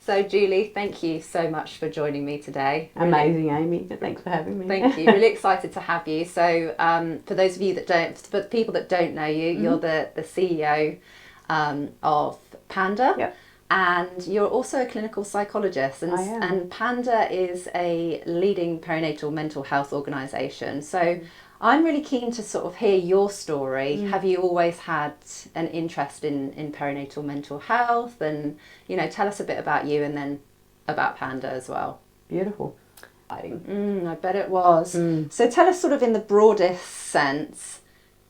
So Julie, thank you so much for joining me today. Amazing, Amy. Thanks for having me. Thank you. Really excited to have you. So for those of you that don't, for people that don't know you, you're the CEO of Panda. Yep. And you're also a clinical psychologist, I am. and Panda is a leading perinatal mental health organisation. So I'm really keen to sort of hear your story. Have you always had an interest in perinatal mental health? And, you know, tell us a bit about you and then about Panda as well. Beautiful. I bet it was. So tell us sort of in the broadest sense,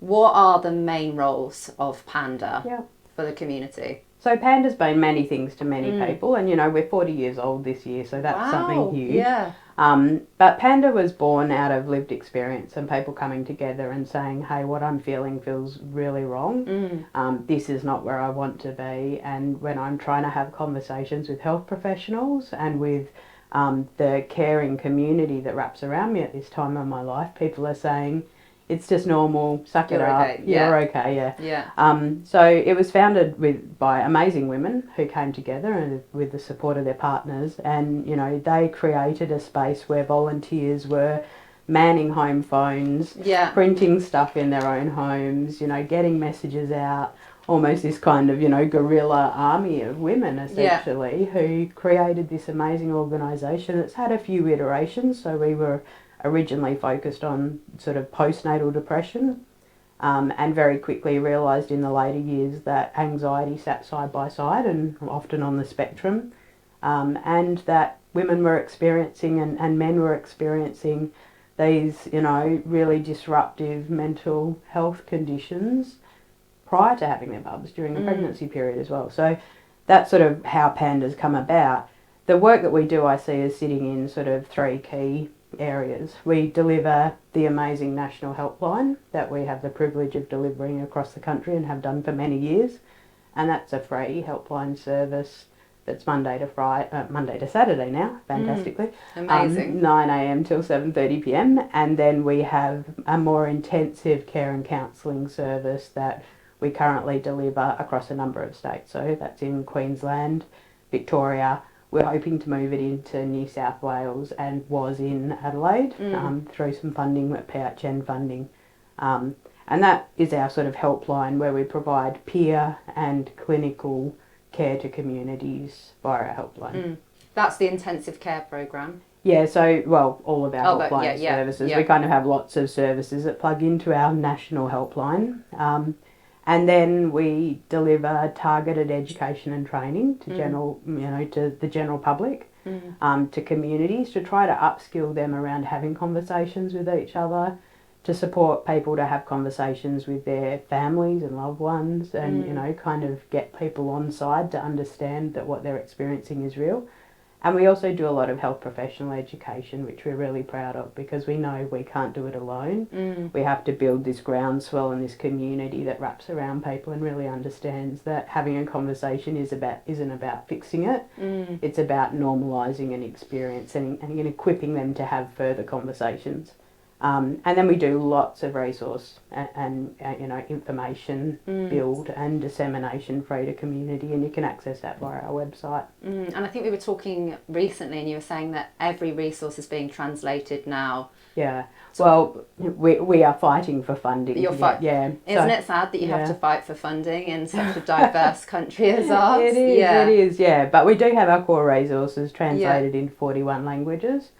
what are the main roles of Panda for the community? So Panda's been many things to many people, and you know, we're 40 years old this year, so that's something huge. Yeah. But Panda was born out of lived experience and people coming together and saying, hey, what I'm feeling feels really wrong. This is not where I want to be. And when I'm trying to have conversations with health professionals and with the caring community that wraps around me at this time of my life, people are saying, it's just normal, suck it up, you're okay, So it was founded by amazing women who came together and with the support of their partners, and you know, they created a space where volunteers were manning home phones, printing stuff in their own homes, you know, getting messages out, almost this kind of, you know, guerrilla army of women essentially who created this amazing organisation. It's had a few iterations, so we were originally focused on sort of postnatal depression, and very quickly realised in the later years that anxiety sat side by side and often on the spectrum, and that women were experiencing and men were experiencing these, you know, really disruptive mental health conditions prior to having their bubs during the pregnancy period as well. So that's sort of how Panda's come about. The work that we do I see as sitting in sort of three key areas. We deliver the amazing national helpline that we have the privilege of delivering across the country and have done for many years, and that's a free helpline service that's Monday to Saturday now, fantastically. Amazing. 9 a.m. till 7:30 p.m. And then we have a more intensive care and counselling service that we currently deliver across a number of states. So that's in Queensland, Victoria. We're hoping to move it into New South Wales and was in Adelaide through some funding, PHN funding. And that is our sort of helpline where we provide peer and clinical care to communities via our helpline. That's the intensive care program. Yeah, so, well, all of our helpline services. We kind of have lots of services that plug into our national helpline. And then we deliver targeted education and training to to the general public, to communities, to try to upskill them around having conversations with each other, to support people to have conversations with their families and loved ones, and you know, kind of get people on side to understand that what they're experiencing is real. And we also do a lot of health professional education, which we're really proud of, because we know we can't do it alone. We have to build this groundswell and this community that wraps around people and really understands that having a conversation isn't about fixing it. It's about normalising an experience and equipping them to have further conversations. And then we do lots of resource and you know, information build and dissemination free to community, and you can access that via our website. And I think we were talking recently and you were saying that every resource is being translated now. Yeah, well, we are fighting for funding. You're fighting. Isn't it sad that you have to fight for funding in such a diverse country as ours? It is, but we do have our core resources translated in 41 languages.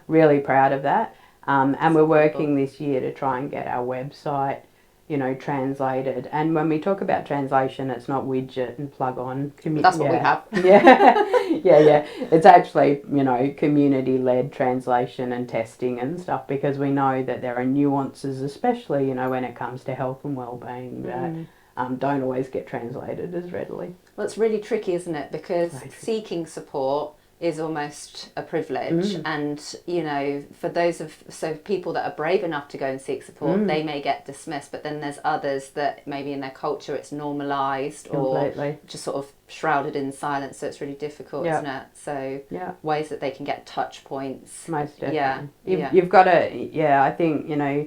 Really proud of that. And we're working this year to try and get our website, you know, translated. And when we talk about translation, it's not widget and plug on. That's what we have. It's actually, you know, community-led translation and testing and stuff, because we know that there are nuances, especially, you know, when it comes to health and well-being, that don't always get translated as readily. Well, it's really tricky, isn't it? Because seeking support is almost a privilege, and you know, for people that are brave enough to go and seek support, they may get dismissed, but then there's others that maybe in their culture it's normalised or just sort of shrouded in silence, so it's really difficult, isn't it? So ways that they can get touch points. Most definitely. You've got to, I think, you know,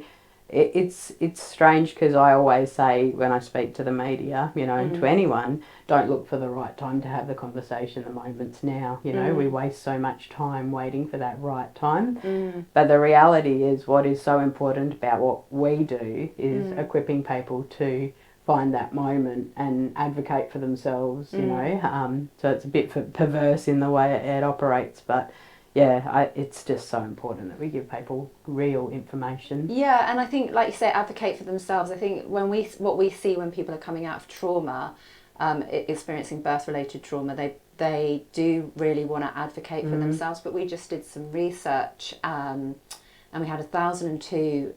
it's strange because I always say when I speak to the media, you know, to anyone, don't look for the right time to have the conversation. The moment's now. You know, we waste so much time waiting for that right time. But the reality is, what is so important about what we do is equipping people to find that moment and advocate for themselves. You know, so it's a bit perverse in the way it operates, but. Yeah, it's just so important that we give people real information. Yeah, and I think, like you say, advocate for themselves. I think what we see when people are coming out of trauma, experiencing birth-related trauma, they do really want to advocate for themselves. But we just did some research, and we had 1,002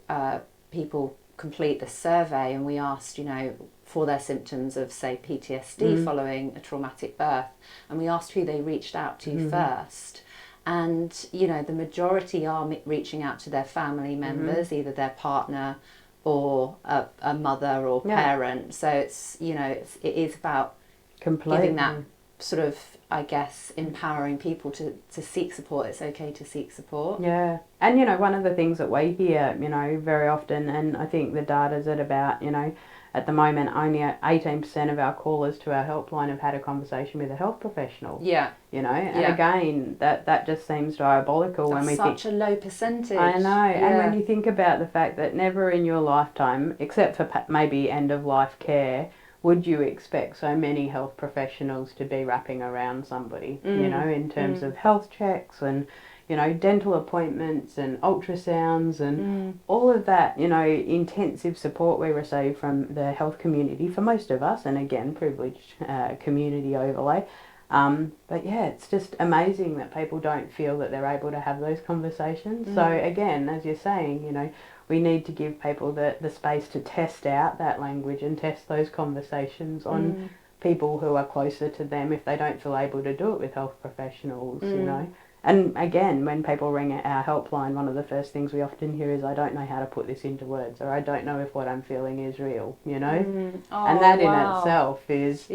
people complete the survey, and we asked, you know, for their symptoms of, say, PTSD following a traumatic birth, and we asked who they reached out to first. And, you know, the majority are reaching out to their family members, either their partner or a mother or parent. So it's, you know, it is about giving that sort of, I guess, empowering people to seek support. It's okay to seek support. Yeah. And, you know, one of the things that we hear, you know, very often, and I think the data's at about, you know, at the moment, only 18% of our callers to our helpline have had a conversation with a health professional. Yeah. You know, and again, that just seems diabolical. That's when we such a low percentage. I know. Yeah. And when you think about the fact that never in your lifetime, except for maybe end-of-life care, would you expect so many health professionals to be wrapping around somebody, you know, in terms of health checks and, you know, dental appointments and ultrasounds and all of that, you know, intensive support we receive from the health community for most of us, and again, privileged community overlay. But yeah, it's just amazing that people don't feel that they're able to have those conversations. So again, as you're saying, you know, we need to give people the space to test out that language and test those conversations on people who are closer to them if they don't feel able to do it with health professionals, you know. And again, when people ring our helpline, one of the first things we often hear is, I don't know how to put this into words, or I don't know if what I'm feeling is real, you know. Oh, and that in itself is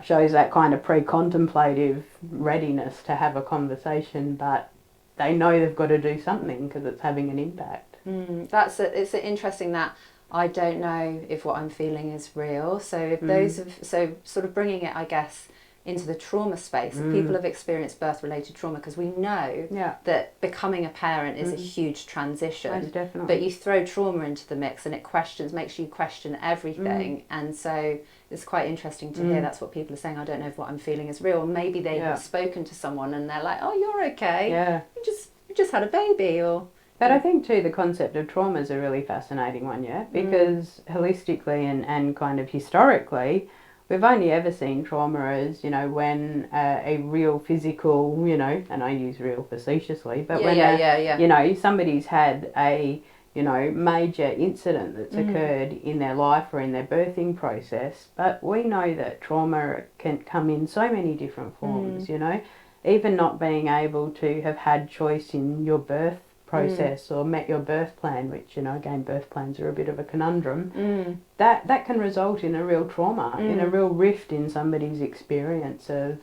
shows that kind of pre-contemplative readiness to have a conversation, but they know they've got to do something because it's having an impact. It's interesting that I don't know if what I'm feeling is real. So if so sort of bringing it, I guess, into the trauma space. People have experienced birth-related trauma because we know that becoming a parent is a huge transition. Most definitely. But you throw trauma into the mix and it makes you question everything. And so it's quite interesting to hear that's what people are saying. I don't know if what I'm feeling is real. Maybe they have spoken to someone and they're like, oh, you're okay. Yeah. You just had a baby, or... But I think too the concept of trauma is a really fascinating one, because holistically and kind of historically, we've only ever seen trauma as, you know, when a real physical, you know, and I use real facetiously, but you know, somebody's had a, you know, major incident that's occurred in their life or in their birthing process. But we know that trauma can come in so many different forms, you know, even not being able to have had choice in your birth process or met your birth plan, which, you know, again, birth plans are a bit of a conundrum, that can result in a real trauma, in a real rift in somebody's experience of,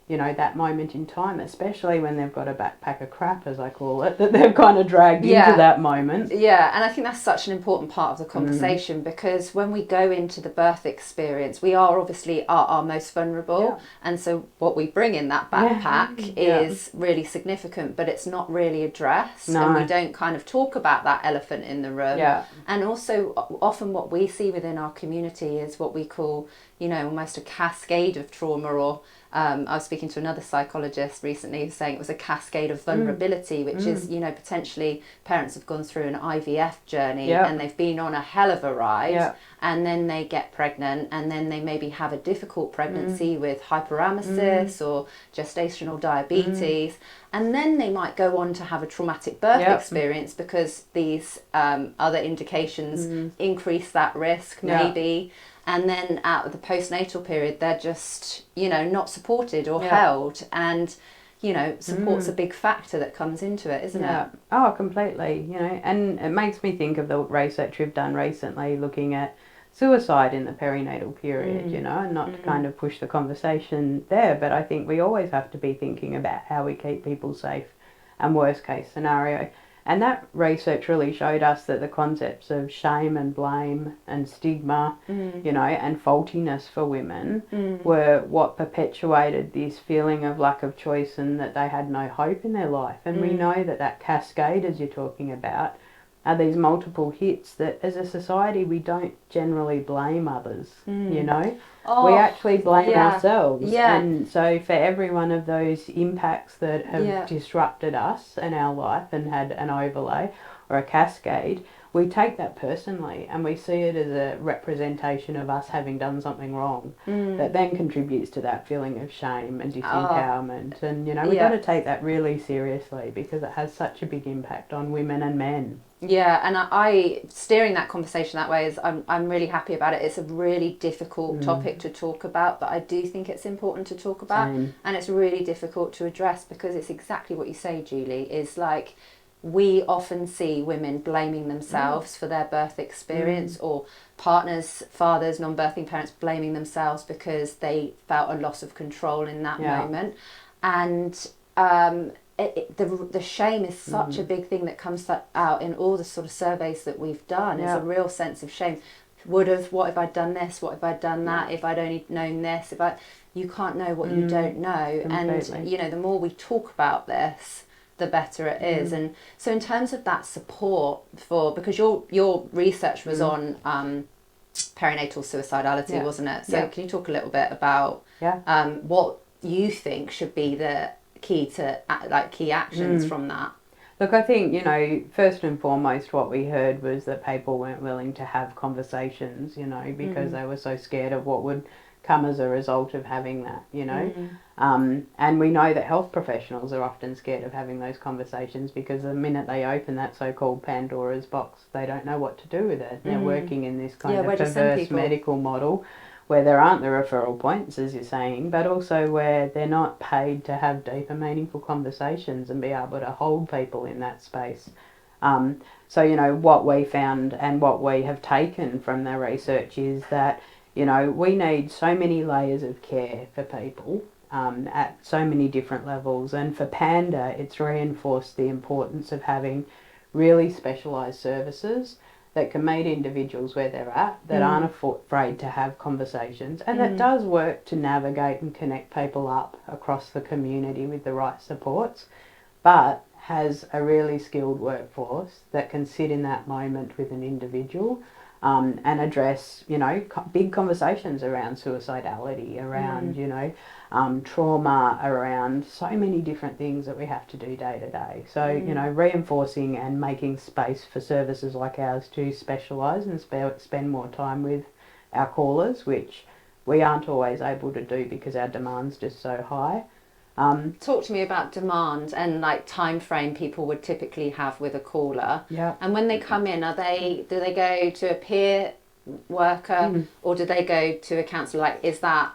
you know, that moment in time, especially when they've got a backpack of crap, as I call it, that they've kind of dragged into that moment. Yeah, and I think that's such an important part of the conversation, because when we go into the birth experience, we are obviously our most vulnerable, and so what we bring in that backpack is really significant, but it's not really addressed, and we don't kind of talk about that elephant in the room. And also, often what we see within our community is what we call, you know, almost a cascade of trauma, or I was speaking to another psychologist recently who's saying it was a cascade of vulnerability, which is, you know, potentially parents have gone through an IVF journey and they've been on a hell of a ride, and then they get pregnant, and then they maybe have a difficult pregnancy with hyperemesis or gestational diabetes, and then they might go on to have a traumatic birth experience because these other indications increase that risk maybe. And then out of the postnatal period, they're just, you know, not supported or held. And, you know, support's a big factor that comes into it, isn't it? Oh, completely, you know. And it makes me think of the research we've done recently looking at suicide in the perinatal period, you know, and not to kind of push the conversation there, but I think we always have to be thinking about how we keep people safe and worst case scenario. And that research really showed us that the concepts of shame and blame and stigma, you know, and faultiness for women were what perpetuated this feeling of lack of choice and that they had no hope in their life. And we know that that cascade, as you're talking about, are these multiple hits that as a society we don't generally blame others, you know. We actually blame ourselves. And so for every one of those impacts that have disrupted us and our life and had an overlay or a cascade, we take that personally and we see it as a representation of us having done something wrong that then contributes to that feeling of shame and disempowerment. And, you know, we've got to take that really seriously because it has such a big impact on women and men. Yeah, and I steering that conversation that way is I'm really happy about it. It's a really difficult topic to talk about, but I do think it's important to talk about. Same. And it's really difficult to address because it's exactly what you say, Julie, is like we often see women blaming themselves for their birth experience or partners, fathers, non-birthing parents blaming themselves because they felt a loss of control in that moment. And the shame is such a big thing that comes out in all the sort of surveys that we've done. It's a real sense of shame. What if I'd done this? What if I'd done that? If I'd only known this? You can't know what you don't know. Completely. And, you know, the more we talk about this, the better it is. And so in terms of that support because your research was on perinatal suicidality, wasn't it? So can you talk a little bit about what you think should be the key actions from that? Look, I think, you know, first and foremost what we heard was that people weren't willing to have conversations, you know, because they were so scared of what would come as a result of having that, you know. And we know that health professionals are often scared of having those conversations because the minute they open that so-called Pandora's box, they don't know what to do with it. They're working in this kind of perverse medical model where there aren't the referral points, as you're saying, but also where they're not paid to have deep and meaningful conversations and be able to hold people in that space. So, you know, what we found and what we have taken from the research is that, you know, we need so many layers of care for people at so many different levels. And for Panda, it's reinforced the importance of having really specialised services that can meet individuals where they're at, that aren't afraid to have conversations, and that does work to navigate and connect people up across the community with the right supports, but has a really skilled workforce that can sit in that moment with an individual and address, you know, big conversations around suicidality, around, you know, trauma, around so many different things that we have to do day to day. So, you know, reinforcing and making space for services like ours to specialise and spend more time with our callers, which we aren't always able to do because our demand's just so high. Talk to me about demand and like time frame people would typically have with a caller. Yeah. And when they come in, do they go to a peer worker or do they go to a counsellor? Like, is that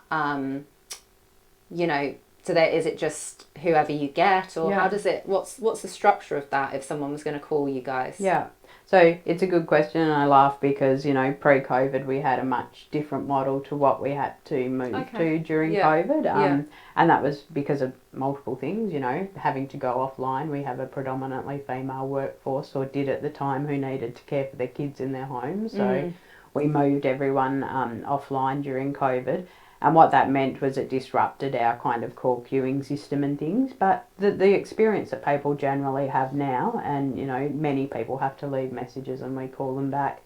you know, is it just whoever you get, or how does it? What's the structure of that? If someone was going to call you guys? Yeah. So it's a good question, and I laugh because, you know, pre-COVID we had a much different model to what we had to move to during COVID. And that was because of multiple things, you know, having to go offline. We have a predominantly female workforce, or did at the time, who needed to care for their kids in their homes. So we moved everyone offline during COVID. And what that meant was it disrupted our kind of call queuing system and things. But the experience that people generally have now, and, you know, many people have to leave messages and we call them back,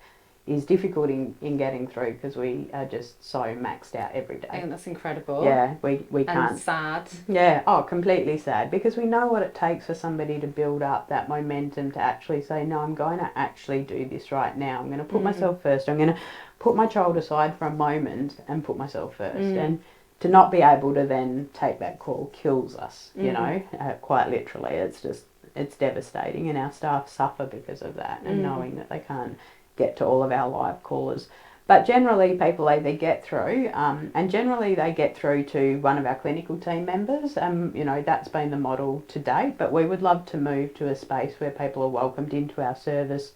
is difficult in getting through because we are just so maxed out every day. And that's incredible. Yeah, we can't. And sad. Yeah, completely sad, because we know what it takes for somebody to build up that momentum to actually say, no, I'm going to actually do this right now. I'm going to put myself first. I'm going to put my child aside for a moment and put myself first. And to not be able to then take that call kills us, you know, quite literally. It's devastating, and our staff suffer because of that, and knowing that they can't get to all of our live callers. But generally people either get through, and generally they get through to one of our clinical team members. You know, that's been the model to date, but we would love to move to a space where people are welcomed into our service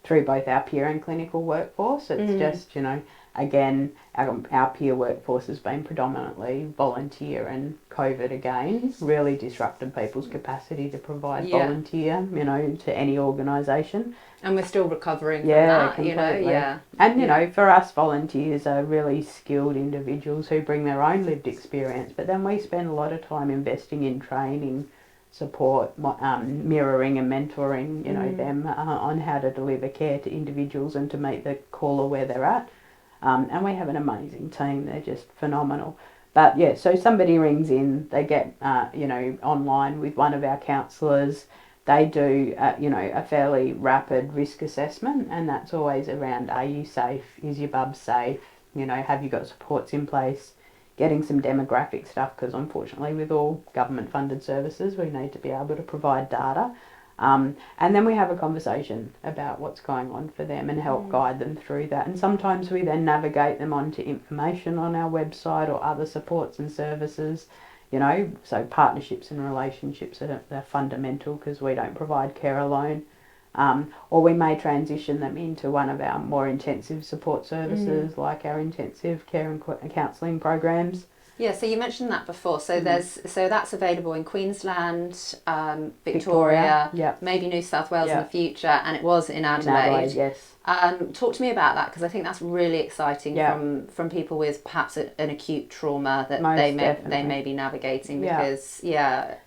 through both our peer and clinical workforce. It's just, you know, again, our peer workforce has been predominantly volunteer, and COVID again really disrupted people's capacity to provide volunteer, you know, to any organisation. And we're still recovering from that, completely. you know, And, you know, for us, volunteers are really skilled individuals who bring their own lived experience, but then we spend a lot of time investing in training, support, mirroring and mentoring, you know, them on how to deliver care to individuals and to meet the caller where they're at. And we have an amazing team. They're just phenomenal. But yeah, so somebody rings in, they get, you know, online with one of our counsellors. They do, you know, a fairly rapid risk assessment, and that's always around, are you safe? Is your bub safe? You know, have you got supports in place? Getting some demographic stuff, because unfortunately with all government funded services, we need to be able to provide data. And then we have a conversation about what's going on for them and help guide them through that. And sometimes we then navigate them onto information on our website or other supports and services, you know, so partnerships and relationships are fundamental, because we don't provide care alone. Or we may transition them into one of our more intensive support services, like our intensive care and counselling programs. Yeah, so you mentioned that before. So that's available in Queensland, Victoria, maybe New South Wales in the future, and it was in Adelaide. Yes. Talk to me about that, because I think that's really exciting from people with perhaps an acute trauma that they may be navigating. Because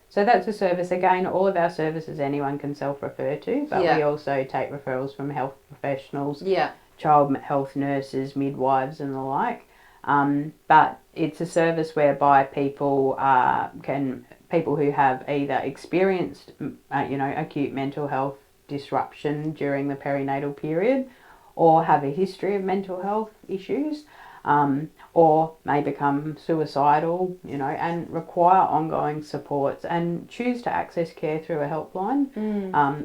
So that's a service. Again, all of our services anyone can self-refer to, but we also take referrals from health professionals, child health nurses, midwives and the like. But it's a service whereby people who have either experienced, you know, acute mental health disruption during the perinatal period, or have a history of mental health issues, or may become suicidal, you know, and require ongoing supports and choose to access care through a helpline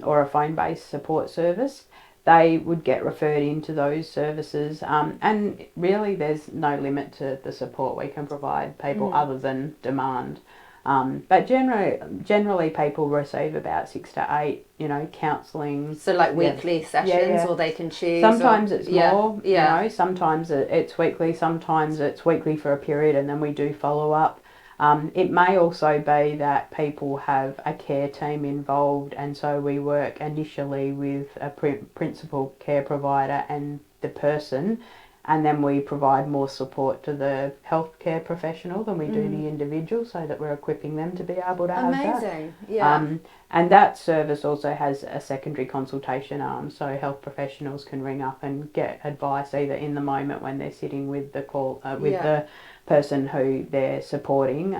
or a phone-based support service. They would get referred into those services, and really there's no limit to the support we can provide people other than demand. But generally people receive about 6 to 8, you know, counselling. So like weekly sessions, or they can choose? Sometimes it's more, you know, sometimes it's weekly, sometimes it's weekly for a period and then we do follow up. It may also be that people have a care team involved, and so we work initially with a principal care provider and the person, and then we provide more support to the healthcare professional than we do the individual, so that we're equipping them to be able to have that. Amazing, yeah. And that service also has a secondary consultation arm, so health professionals can ring up and get advice either in the moment when they're sitting with the the person who they're supporting,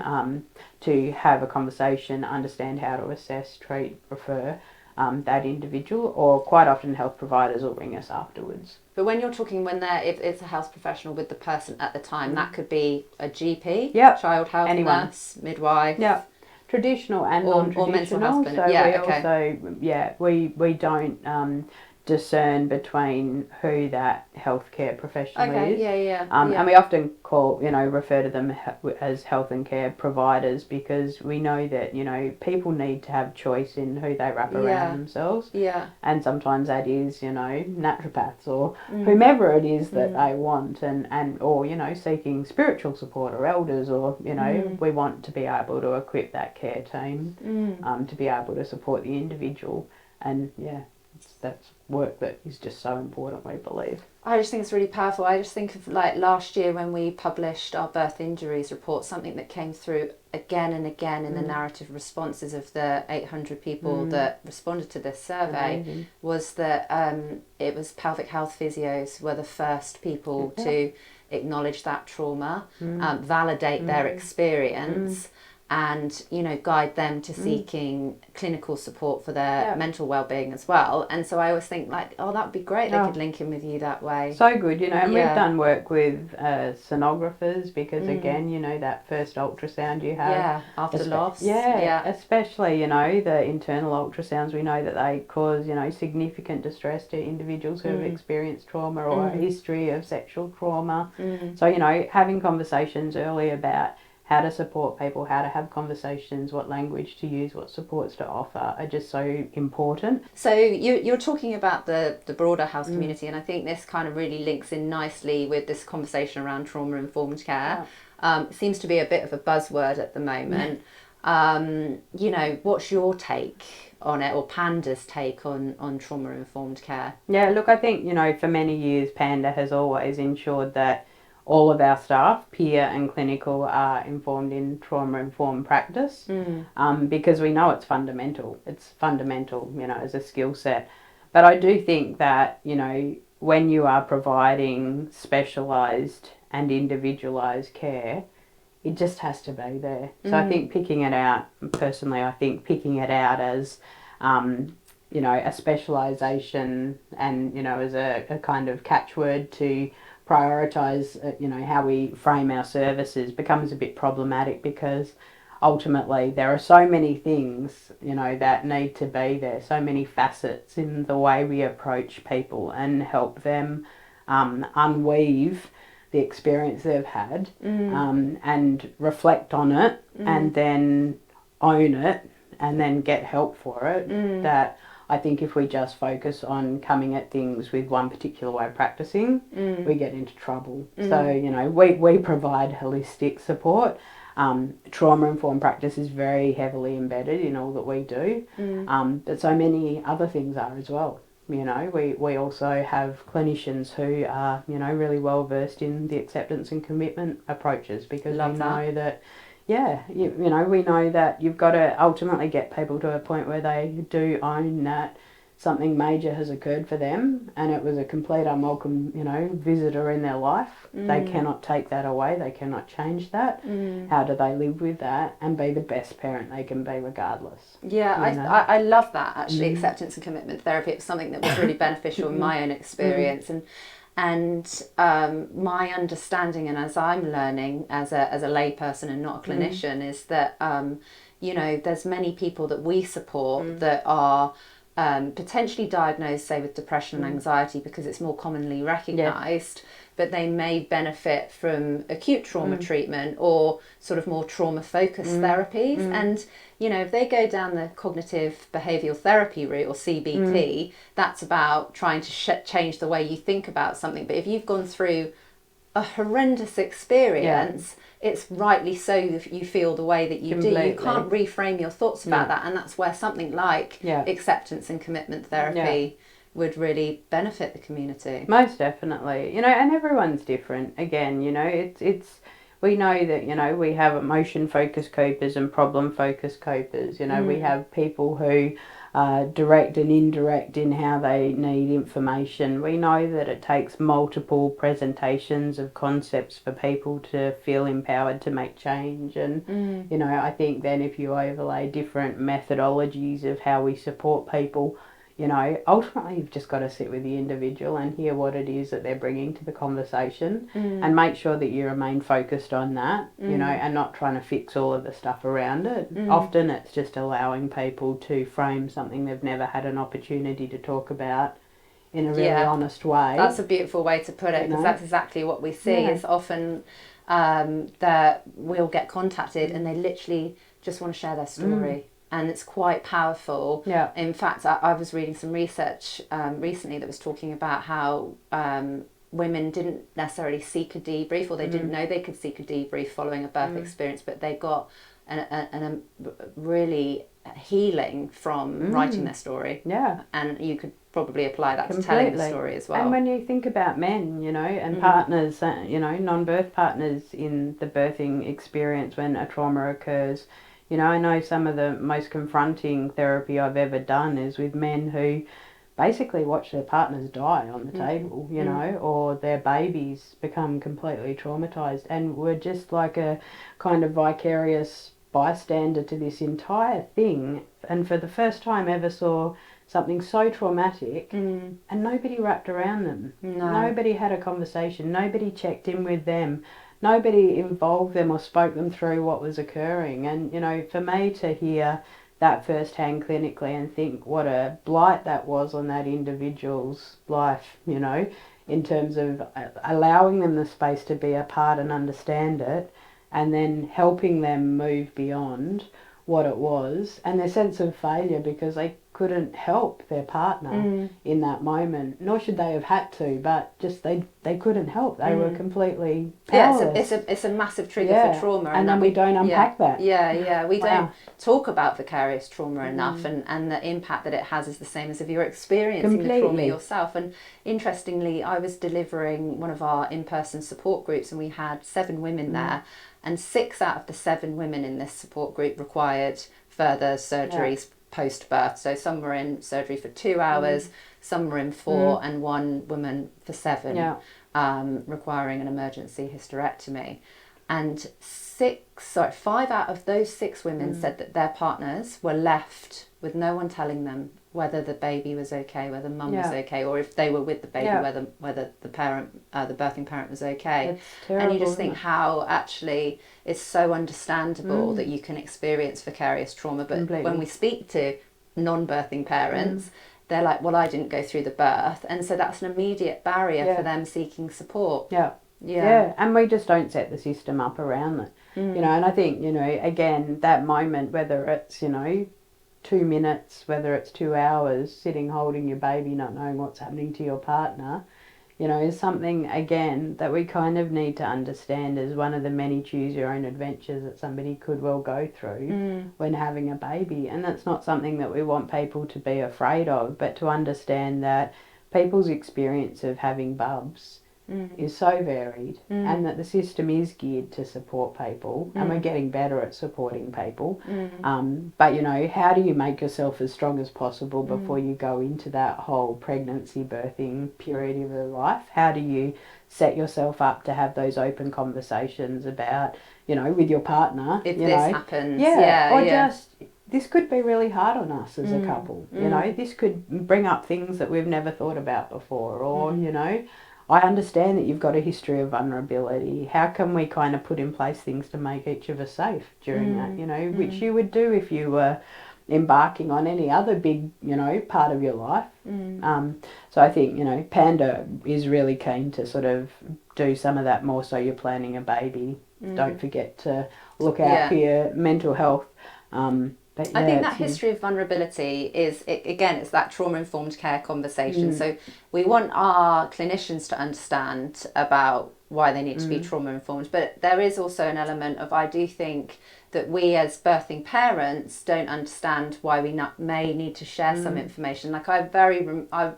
to have a conversation, understand how to assess, treat, refer that individual, or quite often health providers will ring us afterwards. But when you're talking if it's a health professional with the person at the time, that could be a GP, child health nurse, midwife. Yeah, traditional and non-traditional. Or mental health clinic. We don't discern between who that healthcare professional is. And we often refer to them as health and care providers, because we know that, you know, people need to have choice in who they wrap around themselves. And sometimes that is, you know, naturopaths or whomever it is that they want, or, you know, seeking spiritual support or elders, or, you know, we want to be able to equip that care team to be able to support the individual. And that's work that is just so important, we believe. I just think it's really powerful. I just think of like last year when we published our birth injuries report, something that came through again and again in the narrative responses of the 800 people that responded to this survey was that it was pelvic health physios were the first people to acknowledge that trauma, validate their experience, and, you know, guide them to seeking clinical support for their mental well-being as well. And so I always think, like, oh, that would be great. They could link in with you that way. So good, you know. And we've done work with sonographers, because again, you know, that first ultrasound you have after loss, especially, you know, the internal ultrasounds, we know that they cause, you know, significant distress to individuals who have experienced trauma or a history of sexual trauma. So, you know, having conversations early about how to support people, how to have conversations, what language to use, what supports to offer are just so important. So you're talking about the broader health community, and I think this kind of really links in nicely with this conversation around trauma-informed care. It seems to be a bit of a buzzword at the moment. You know, what's your take on it, or Panda's take on trauma-informed care? Yeah, look, I think, you know, for many years Panda has always ensured that all of our staff, peer and clinical, are informed in trauma-informed practice, because we know it's fundamental. It's fundamental, you know, as a skill set. But I do think that, you know, when you are providing specialised and individualised care, it just has to be there. So I think picking it out, personally, I think picking it out as, you know, a specialisation and, you know, as a kind of catchword to prioritise, you know, how we frame our services becomes a bit problematic, because ultimately there are so many things, you know, that need to be there, so many facets in the way we approach people and help them unweave the experience they've had, and reflect on it, and then own it, and then get help for it, that I think if we just focus on coming at things with one particular way of practicing, we get into trouble. So, you know, we provide holistic support. Trauma-informed practice is very heavily embedded in all that we do, but so many other things are as well. You know, we also have clinicians who are, you know, really well versed in the acceptance and commitment approaches, because we know that, you know, we know that you've got to ultimately get people to a point where they do own that something major has occurred for them and it was a complete unwelcome, you know, visitor in their life. They cannot take that away. They cannot change that. How do they live with that and be the best parent they can be regardless? Yeah, I love that, actually. Acceptance and commitment therapy. It was something that was really beneficial in my own experience. And my understanding, and as I'm learning as a layperson and not a clinician, is that, you know, there's many people that we support that are potentially diagnosed, say, with depression and anxiety because it's more commonly recognised, but they may benefit from acute trauma treatment or sort of more trauma-focused therapies. And, you know, if they go down the cognitive behavioural therapy route, or CBT, that's about trying to change the way you think about something. But if you've gone through a horrendous experience, it's rightly so that you feel the way that you do. You can't reframe your thoughts about that, and that's where something like acceptance and commitment therapy would really benefit the community. Most definitely. You know, and everyone's different. Again, you know, it's we know that, you know, we have emotion-focused copers and problem-focused copers. You know, we have people who direct and indirect in how they need information. We know that it takes multiple presentations of concepts for people to feel empowered to make change. And, you know, I think then if you overlay different methodologies of how we support people, you know, ultimately you've just got to sit with the individual and hear what it is that they're bringing to the conversation and make sure that you remain focused on that, you know, and not trying to fix all of the stuff around it. Often it's just allowing people to frame something they've never had an opportunity to talk about in a really honest way. That's a beautiful way to put it, because that's exactly what we see. It's often that we'll get contacted and they literally just want to share their story. And it's quite powerful. Yeah. In fact, I was reading some research recently that was talking about how women didn't necessarily seek a debrief, or they didn't know they could seek a debrief following a birth experience, but they got a really healing from writing their story. Yeah. And you could probably apply that to telling the story as well. And when you think about men, you know, and partners, you know, non-birth partners in the birthing experience when a trauma occurs, you know, I know some of the most confronting therapy I've ever done is with men who basically watch their partners die on the table, you know, or their babies become completely traumatised, and were just like a kind of vicarious bystander to this entire thing, and for the first time ever saw something so traumatic and nobody wrapped around them. Nobody had a conversation. Nobody checked in with them. Nobody involved them or spoke them through what was occurring. And, you know, for me to hear that firsthand clinically and think what a blight that was on that individual's life, you know, in terms of allowing them the space to be a part and understand it, and then helping them move beyond what it was, and their sense of failure because they couldn't help their partner in that moment, nor should they have had to, but just they couldn't help. They were completely powerless. Yeah, it's a massive trigger for trauma, and then we don't unpack that. We don't talk about vicarious trauma enough, and the impact that it has is the same as if you're experiencing the trauma yourself. And interestingly, I was delivering one of our in-person support groups, and we had 7 women there, and 6 out of the 7 women in this support group required further surgeries post-birth. So some were in surgery for 2 hours, some were in 4, and 1 woman for 7, requiring an emergency hysterectomy. And 5 out of those 6 women said that their partners were left with no one telling them whether the baby was okay, whether mum was okay, or if they were with the baby, whether the parent, the birthing parent was okay. It's terrible, and you just think how actually it's so understandable that you can experience vicarious trauma, but when we speak to non-birthing parents, they're like, well, I didn't go through the birth, and so that's an immediate barrier for them seeking support. Yeah, and we just don't set the system up around it. You know, and I think, you know, again, that moment, whether it's, you know, 2 minutes, whether it's 2 hours, sitting holding your baby, not knowing what's happening to your partner, you know, is something, again, that we kind of need to understand as one of the many choose your own adventures that somebody could well go through when having a baby. And that's not something that we want people to be afraid of, but to understand that people's experience of having bubs is so varied, and that the system is geared to support people, and we're getting better at supporting people. But, you know, how do you make yourself as strong as possible before you go into that whole pregnancy, birthing period of your life? How do you set yourself up to have those open conversations about, you know, with your partner? If you this know, happens. Just, this could be really hard on us as a couple. You know, this could bring up things that we've never thought about before, or, you know, I understand that you've got a history of vulnerability. How can we kind of put in place things to make each of us safe during that, you know, which you would do if you were embarking on any other big, you know, part of your life. So I think, you know, Panda is really keen to sort of do some of that more so you're planning a baby. Don't forget to look out for your mental health. But I think that history of vulnerability is, again, it's that trauma-informed care conversation. So we want our clinicians to understand about why they need to be trauma-informed. But there is also an element of, I do think that we as birthing parents don't understand why we may need to share some information. Like I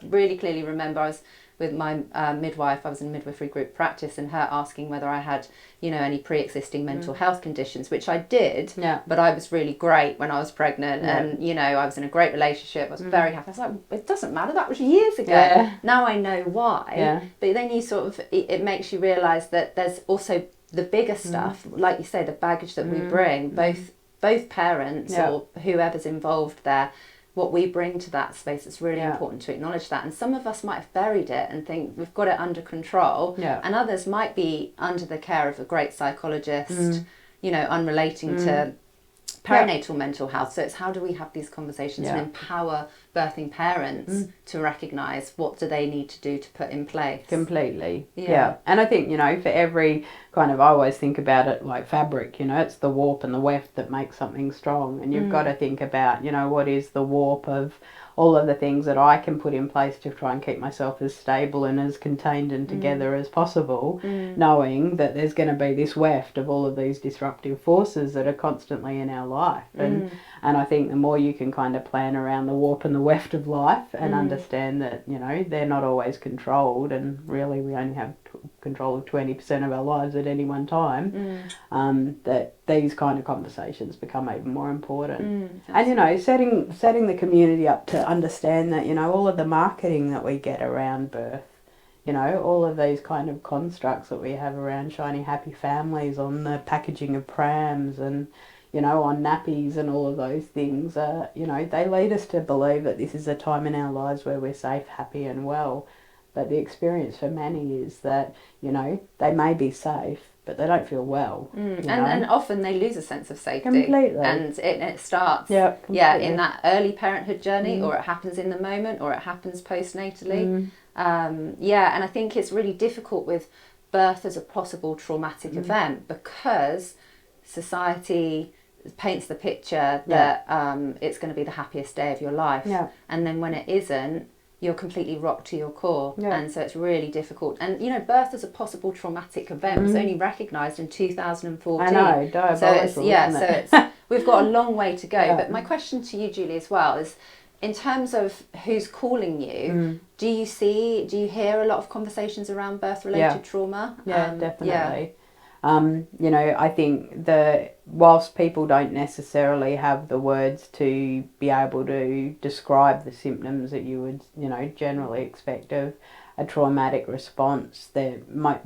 really clearly remember I was with my midwife, I was in midwifery group practice, and her asking whether I had, you know, any pre-existing mental health conditions, which I did, but I was really great when I was pregnant, and, you know, I was in a great relationship, I was very happy. I was like, it doesn't matter, that was years ago. Now I know why. But then you sort of, it makes you realise that there's also the bigger stuff, like you say, the baggage that we bring, both parents or whoever's involved there, what we bring to that space. It's really important to acknowledge that. And some of us might have buried it and think we've got it under control, and others might be under the care of a great psychologist, you know, unrelating to perinatal mental health. So it's how do we have these conversations and empower birthing parents to recognise what do they need to do to put in place. Completely. And I think, you know, for every kind of, I always think about it like fabric, you know, it's the warp and the weft that makes something strong, and you've got to think about, you know, what is the warp of all of the things that I can put in place to try and keep myself as stable and as contained and together as possible, knowing that there's going to be this weft of all of these disruptive forces that are constantly in our life. And I think the more you can kind of plan around the warp and the weft of life and understand that, you know, they're not always controlled, and really we only have control of 20% of our lives at any one time, that these kind of conversations become even more important. And, you know, setting the community up to understand that, you know, all of the marketing that we get around birth, you know, all of these kind of constructs that we have around shiny happy families on the packaging of prams and, you know, on nappies and all of those things, you know, they lead us to believe that this is a time in our lives where we're safe, happy and well. But the experience for many is that, you know, they may be safe, but they don't feel well. And often they lose a sense of safety. Completely. And it starts, in that early parenthood journey, or it happens in the moment, or it happens postnatally. And I think it's really difficult with birth as a possible traumatic event, because society paints the picture that it's going to be the happiest day of your life, and then when it isn't, you're completely rocked to your core, and so it's really difficult. And you know, birth as a possible traumatic event was only recognised in 2014. I know, diabolical, we've got a long way to go. But my question to you, Julie, as well is, in terms of who's calling you, do you hear a lot of conversations around birth-related trauma? Definitely. You know, I think whilst people don't necessarily have the words to be able to describe the symptoms that you would, you know, generally expect of a traumatic response,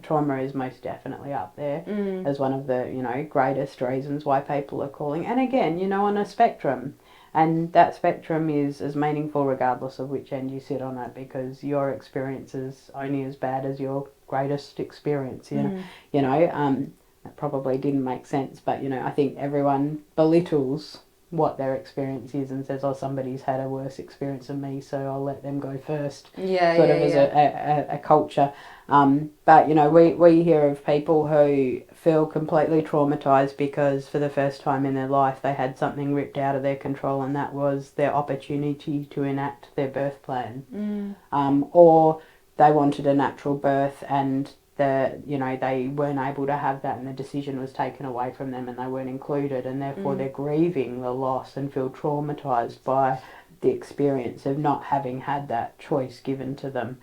trauma is most definitely up there as one of the, you know, greatest reasons why people are calling. And again, you know, on a spectrum. And that spectrum is as meaningful regardless of which end you sit on it, because your experience is only as bad as your greatest experience, you know. That probably didn't make sense, but, you know, I think everyone belittles what their experience is and says, oh, somebody's had a worse experience than me, so I'll let them go first, as a culture. But, you know, we hear of people who feel completely traumatised because for the first time in their life they had something ripped out of their control, and that was their opportunity to enact their birth plan. Or they wanted a natural birth and they weren't able to have that, and the decision was taken away from them and they weren't included, and therefore they're grieving the loss and feel traumatised by the experience of not having had that choice given to them.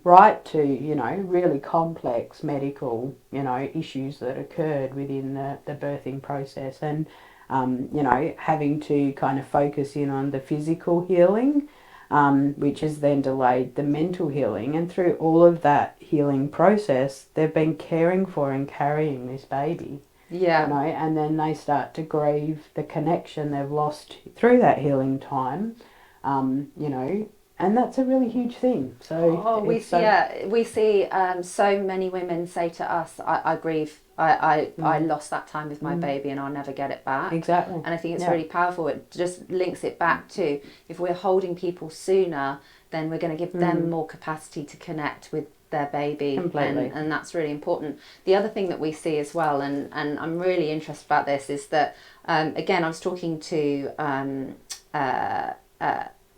Right to, you know, really complex medical, you know, issues that occurred within the birthing process, and you know, having to kind of focus in on the physical healing, which has then delayed the mental healing. And through all of that healing process, they've been caring for and carrying this baby. Yeah. You know, and then they start to grieve the connection they've lost through that healing time, you know, and that's a really huge thing. So we see so many women say to us, I grieve, I lost that time with my baby and I'll never get it back. Exactly. And I think it's really powerful. It just links it back to, if we're holding people sooner, then we're going to give them more capacity to connect with their baby. Completely. And that's really important. The other thing that we see as well, and I'm really interested about this, is that again, I was talking to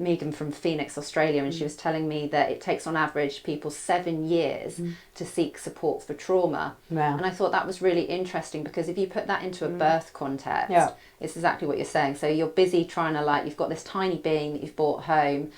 Megan from Phoenix, Australia, and she was telling me that it takes on average people 7 years to seek support for trauma. Wow. And I thought that was really interesting, because if you put that into a birth context, it's exactly what you're saying. So you're busy trying to, you've got this tiny being that you've brought home,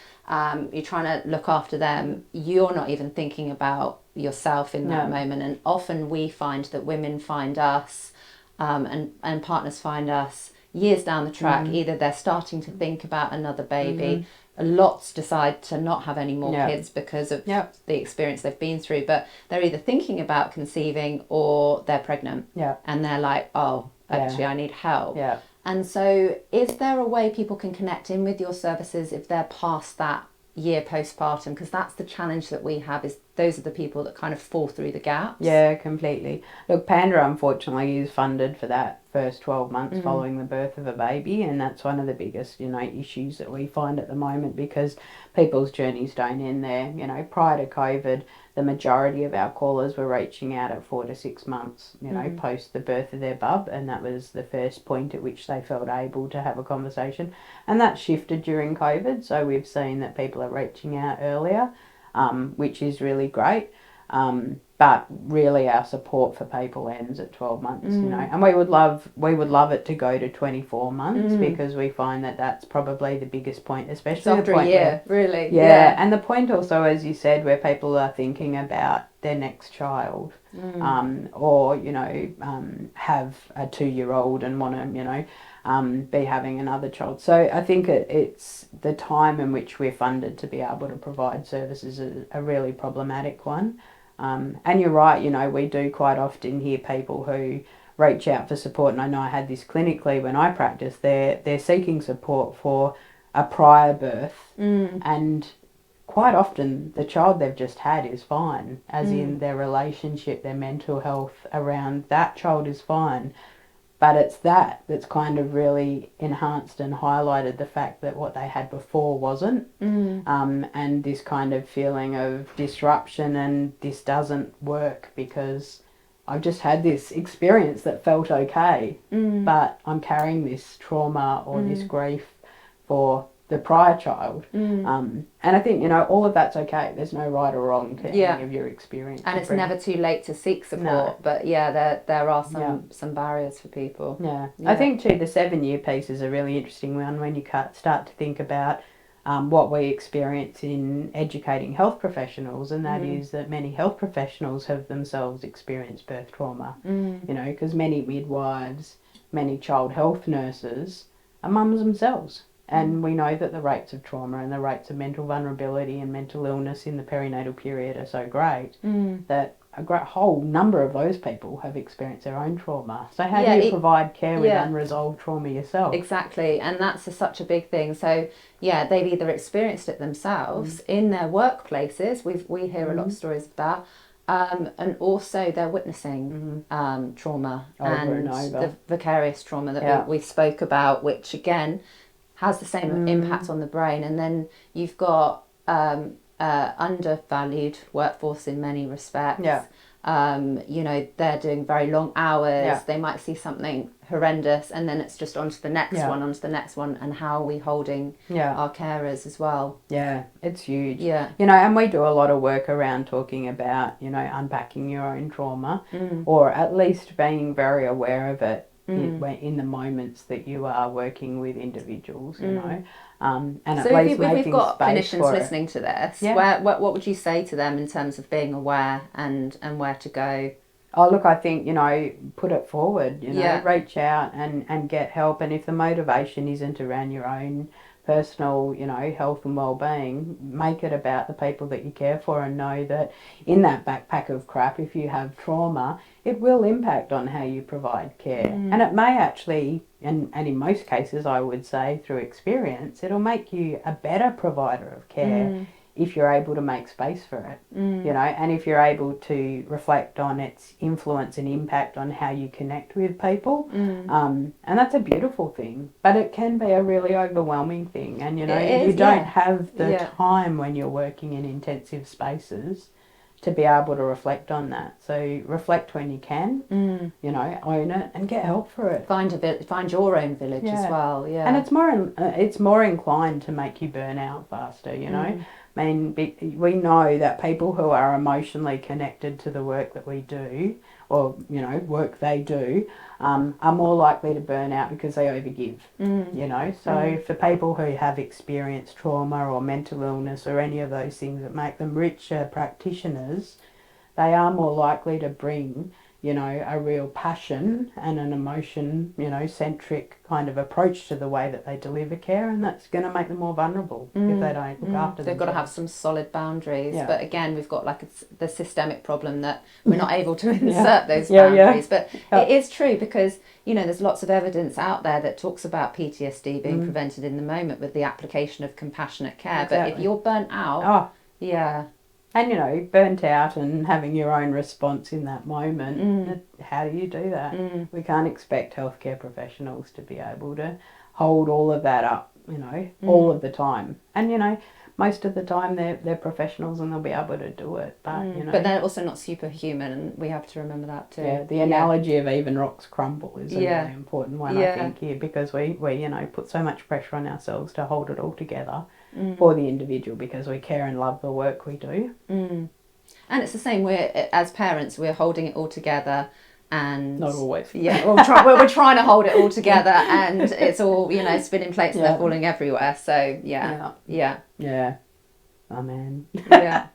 you're trying to look after them, you're not even thinking about yourself in that moment. And often we find that women find us, and partners find us years down the track. Either they're starting to think about another baby, lots decide to not have any more kids because of the experience they've been through, but they're either thinking about conceiving or they're pregnant, and they're like, oh, actually I need help. And so is there a way people can connect in with your services if they're past that year postpartum? Because that's the challenge that we have, is those are the people that kind of fall through the gaps. Yeah, completely. Look, Panda unfortunately is funded for that first 12 months following the birth of a baby, and that's one of the biggest, you know, issues that we find at the moment, because people's journeys don't end there. You know, prior to COVID, the majority of our callers were reaching out at 4 to 6 months, you know, post the birth of their bub, and that was the first point at which they felt able to have a conversation. And that shifted during COVID, so we've seen that people are reaching out earlier, which is really great. But really our support for people ends at 12 months, you know, and we would love it to go to 24 months, because we find that that's probably the biggest point, especially after a year, really. Yeah, and the point also, as you said, where people are thinking about their next child, or, you know, have a 2-year-old and want to, you know, be having another child. So I think it's the time in which we're funded to be able to provide services is a really problematic one. And you're right, you know, we do quite often hear people who reach out for support, and I know I had this clinically when I practiced, they're seeking support for a prior birth, and quite often the child they've just had is fine, as in their relationship, their mental health around that child is fine. But it's that's kind of really enhanced and highlighted the fact that what they had before wasn't. And this kind of feeling of disruption and this doesn't work because I've just had this experience that felt okay, but I'm carrying this trauma or this grief for the prior child. And I think, you know, all of that's okay. There's no right or wrong to any of your experience. And it's never too late to seek support. But there are some barriers for people. I think too the 7-year piece is a really interesting one when you start to think about what we experience in educating health professionals, and that is that many health professionals have themselves experienced birth trauma. You know, because many midwives, many child health nurses are mums themselves. And we know that the rates of trauma and the rates of mental vulnerability and mental illness in the perinatal period are so great that a great whole number of those people have experienced their own trauma. So how do you provide care with unresolved trauma yourself? Exactly, and that's such a big thing. So they've either experienced it themselves in their workplaces. We hear a lot of stories of that. And also they're witnessing trauma and the vicarious trauma that we spoke about, which again has the same impact on the brain. And then you've got undervalued workforce in many respects. You know, they're doing very long hours. They might see something horrendous and then it's just onto the next one, onto the next one. And how are we holding our carers as well? It's huge. You know, and we do a lot of work around talking about, you know, unpacking your own trauma or at least being very aware of it in the moments that you are working with individuals, you know. And so at least if we've got space clinicians listening to this, what would you say to them in terms of being aware and where to go? Oh, look, I think, you know, put it forward, you know, reach out and get help. And if the motivation isn't around your own personal, you know, health and well-being, make it about the people that you care for and know that in that backpack of crap, if you have trauma, it will impact on how you provide care. And it may actually, and in most cases, I would say through experience, it'll make you a better provider of care if you're able to make space for it, you know, and if you're able to reflect on its influence and impact on how you connect with people. And that's a beautiful thing, but it can be a really overwhelming thing. And, you know, you don't have the time when you're working in intensive spaces to be able to reflect on that. So reflect when you can, you know, own it and get help for it. Find your own village as well. And it's more inclined to make you burn out faster, you know. I mean, we know that people who are emotionally connected to the work that we do, or, you know, work they do, are more likely to burn out because they overgive, you know. So for people who have experienced trauma or mental illness or any of those things that make them richer practitioners, they are more likely to bring, you know, a real passion and an emotion, you know, centric kind of approach to the way that they deliver care, and that's going to make them more vulnerable if they don't look after them. They've got to have some solid boundaries, but again, we've got like the systemic problem that we're not able to insert those boundaries. But it is true because, you know, there's lots of evidence out there that talks about PTSD being prevented in the moment with the application of compassionate care. But if you're burnt out, and, you know, burnt out and having your own response in that moment, how do you do that? We can't expect healthcare professionals to be able to hold all of that up, you know, all of the time. And, you know, most of the time they're professionals and they'll be able to do it. But, you know. But they're also not superhuman, and we have to remember that too. Yeah, the analogy of even rocks crumble is a really important one, I think, here, because we, you know, put so much pressure on ourselves to hold it all together. For the individual because we care and love the work we do. And it's the same, as parents, we're holding it all together and... Not always. Yeah, we're trying to hold it all together and it's all, you know, spinning plates and they're falling everywhere. So, yeah. Oh, man. Yeah.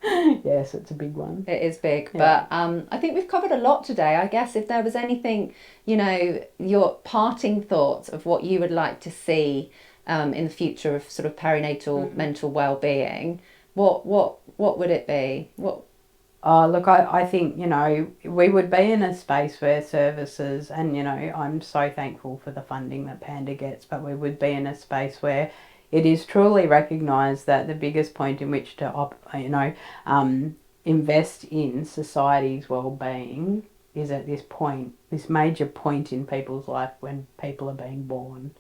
Yes, it's a big one. It is big. But I think we've covered a lot today. I guess if there was anything, you know, your parting thoughts of what you would like to see in the future of sort of perinatal mental well-being, what would it be? Look, I think, you know, we would be in a space where services, and, you know, I'm so thankful for the funding that Panda gets, but we would be in a space where it is truly recognised that the biggest point in which to invest in society's well-being is at this point, this major point in people's life when people are being born,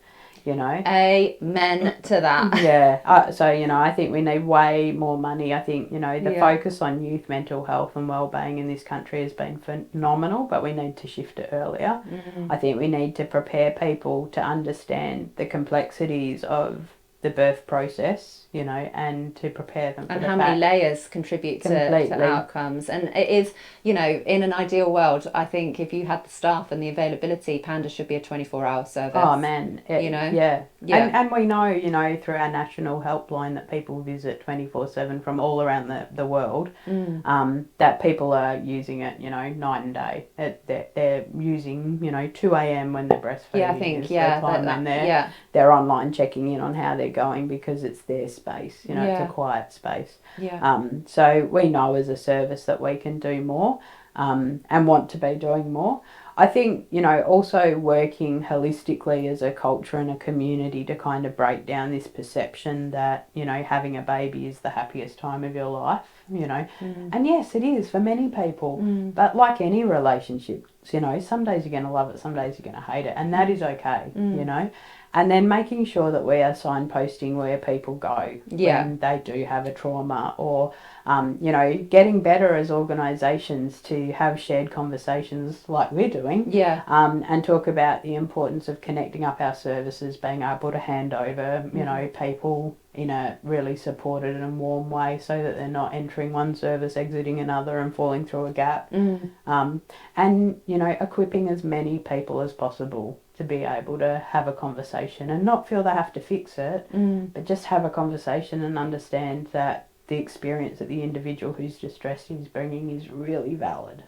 you know. Amen to that. Yeah. So, you know, I think we need way more money. I think, you know, the Yeah. focus on youth mental health and wellbeing in this country has been phenomenal, but we need to shift it earlier. I think we need to prepare people to understand the complexities of the birth process, you know, and to prepare them for and the how fact. many layers contribute to outcomes. And it is, you know, in an ideal world, I think if you had the staff and the availability, Panda should be a 24-hour service. Oh man, you know, yeah. Yeah. And we know, you know, through our national helpline that people visit 24/7 from all around the world, that people are using it, you know, night and day. They're using, you know, 2 a.m. when they're breastfeeding. Yeah, I think, is yeah, their time when yeah. they're online checking in on how they're going because it's their space, you know, Yeah. it's a quiet space. Yeah. So we know as a service that we can do more, and want to be doing more. I think, you know, also working holistically as a culture and a community to kind of break down this perception that, you know, having a baby is the happiest time of your life, you know. And yes, it is for many people. But like any relationship, you know, some days you're going to love it, some days you're going to hate it. And that is okay, you know. And then making sure that we are signposting where people go when they do have a trauma, or, you know, getting better as organisations to have shared conversations like we're doing, and talk about the importance of connecting up our services, being able to hand over, you know, people in a really supported and warm way so that they're not entering one service, exiting another and falling through a gap. And, you know, equipping as many people as possible to be able to have a conversation and not feel they have to fix it, but just have a conversation and understand that the experience that the individual who's distressed is bringing is really valid.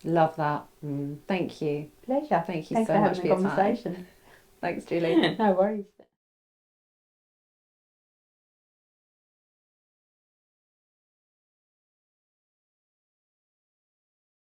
Love that. Thank you. Pleasure. Thank you Thanks so for much having for your the conversation. time. Thanks, Julie. No worries.